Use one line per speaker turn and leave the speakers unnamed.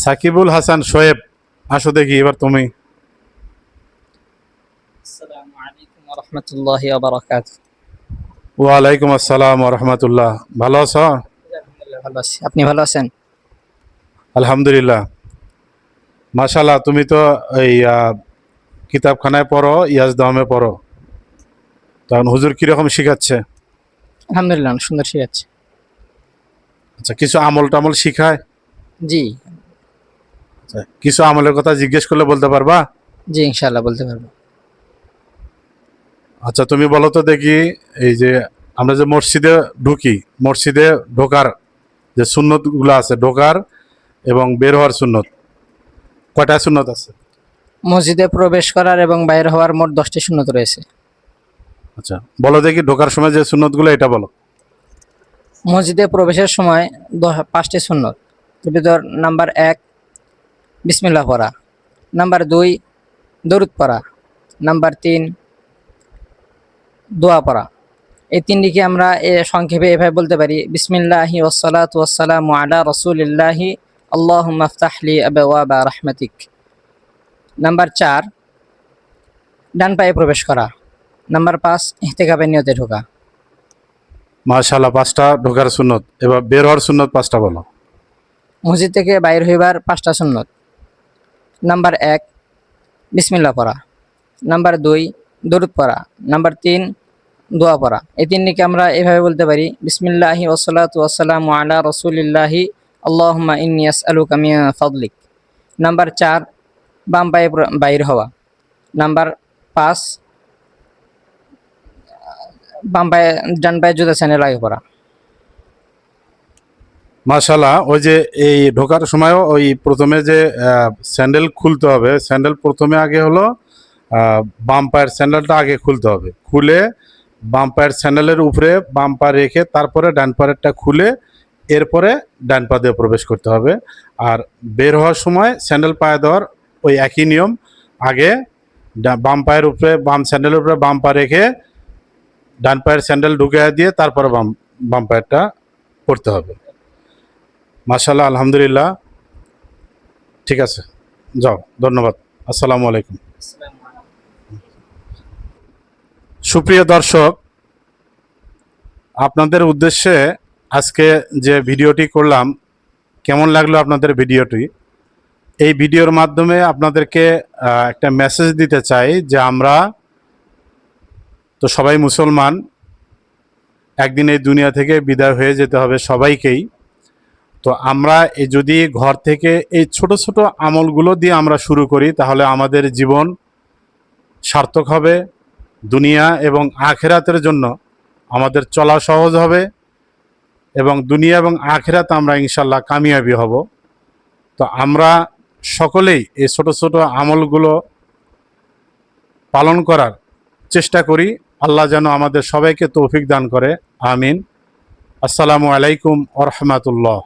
সাকিবুল হাসান শোয়েব, আসো দেখি এবার তুমি।
আসসালামু আলাইকুম ওয়া রাহমাতুল্লাহি ওয়া বারাকাতুহু।
ওয়ালাইকুম আসসালাম রহমতুল্লাহ। ভালো আছো?
আলহামদুলিল্লাহ ভালো আছি। আপনি ভালো আছেন?
আলহামদুলিল্লাহ। মাশাল্লাহ, তুমি তো এই কিতাবখানায় পড়ো, ইয়াজদামে পড়ো। তখন হুজুর কিরকম শিখাচ্ছে?
আলহামদুলিল্লাহ অনেক সুন্দর শিখাচ্ছে।
আচ্ছা, কিছু আমল টামল শিখায়?
জি,
আচ্ছা, কিছু আমলের কথা জিজ্ঞেস করলে বলতে পারবা?
জি ইনশাআল্লাহ বলতে পারবো।
আচ্ছা, তুমি বলো তো দেখি, এই যে আমরা যে মসজিদে ঢুকি, মসজিদে ঢোকার যে সুন্নত গুলো আছে, ঢোকার এবং বের হওয়ার সুন্নত, কয়টা সুন্নত আছে?
মসজিদে প্রবেশ করার এবং বাইর হওয়ার মোট 10টি সুন্নত রয়েছে।
আচ্ছা, বলো দেখি ঢোকার সময় যে সুন্নত গুলো, এটা বলো।
মসজিদে প্রবেশের সময় 5টি সুন্নত। এর ভিতর নাম্বার 1 বিসমিল্লাহ পড়া, নাম্বার 2 দরুদ পড়া, নাম্বার 3 দোয়া পড়া। এই তিনটিকে আমরা সংক্ষেপে এভাবে বলতে পারি: বিসমিল্লাহি ওয়াসসালাতু ওয়াসসালামু আলা রাসূলিল্লাহি আল্লাহুম্মা ইফতাহ লি আবওয়াবা রাহমাতিক। নাম্বার 4 ডান পায়ে প্রবেশ করা। নাম্বার 5 ইহতিকাফের নিয়তে ঢোকা।
মাশাআল্লাহ, পাঁচটা ঢোকার সুন্নত। এবার বের হওয়ার সুন্নত পাঁচটা বলো।
মসজিদ থেকে বাইর হইবার 5টা সুন্নত। নাম্বার 1 বিসমিল্লাহ পড়া, নাম্বার 2 দরুদ পড়া, নাম্বার 3 দোয়া পড়া। এই তিনটিকে আমরা এভাবে বলতে পারি: বিসমিল্লাহি ওয়াসসালাতু ওয়াসসালামু আলা রাসূলিল্লাহি আল্লাহুম্মা ইন্নী আসআলুকা মিন ফাদলিক। নাম্বার 4 বাম পায়ে বাইর হওয়া। নাম্বার 5 বাম পায়ে ডান পায়ে জুতা স্যান্ডেল আগে পড়া।
মাশাআল্লাহ, ওই যে এই ঢোকার সময়ও ওই প্রথমে যে স্যান্ডেল খুলতে হবে, স্যান্ডেল প্রথমে আগে হলো বাম পায়ের স্যান্ডেলটা আগে খুলতে হবে, খুলে বাম পায়ের স্যান্ডেলের উপরে বাম পা রেখে তারপরে ডান পায়েরটা খুলে এরপরে ডান পা দিয়ে প্রবেশ করতে হবে। আর বের হওয়ার সময় স্যান্ডেল পায়ে দেওয়ার ওই একই নিয়ম, আগে বাম পায়ের উপরে বাম স্যান্ডেলের উপরে বাম পা রেখে ডান পায়ের স্যান্ডেল ঢুকে দিয়ে তারপরে বাম বাম পায়েরটা করতে হবে। মাশাআল্লাহ, আলহামদুলিল্লাহ। ঠিক আছে, যাও, ধন্যবাদ। আসসালামু আলাইকুম। সুপ্রিয় দর্শক, আপনাদের উদ্দেশ্যে আজকে যে ভিডিওটি করলাম, কেমন লাগলো আপনাদের ভিডিওটি? এই ভিডিওর মাধ্যমে আপনাদেরকে একটা মেসেজ দিতে চাই যে আমরা তো সবাই মুসলমান, একদিন এই দুনিয়া থেকে বিদায় হয়ে যেতে হবে সবাইকেই। তো আমরা যদি ঘর থেকে এই ছোট ছোট আমলগুলো দিয়ে আমরা শুরু করি, তাহলে আমাদের জীবন সার্থক হবে। দুনিয়া এবং আখেরাতের জন্য আমাদের চলা সহজ হবে এবং দুনিয়া এবং আখেরাত আমরা ইনশাল্লাহ কামিয়াবি হব। তো আমরা সকলেই এই ছোট ছোট আমলগুলো পালন করার চেষ্টা করি। আল্লাহ যেন আমাদের সবাইকে তৌফিক দান করে। আমিন। আসসালামু আলাইকুম ওয়া রাহমাতুল্লাহ।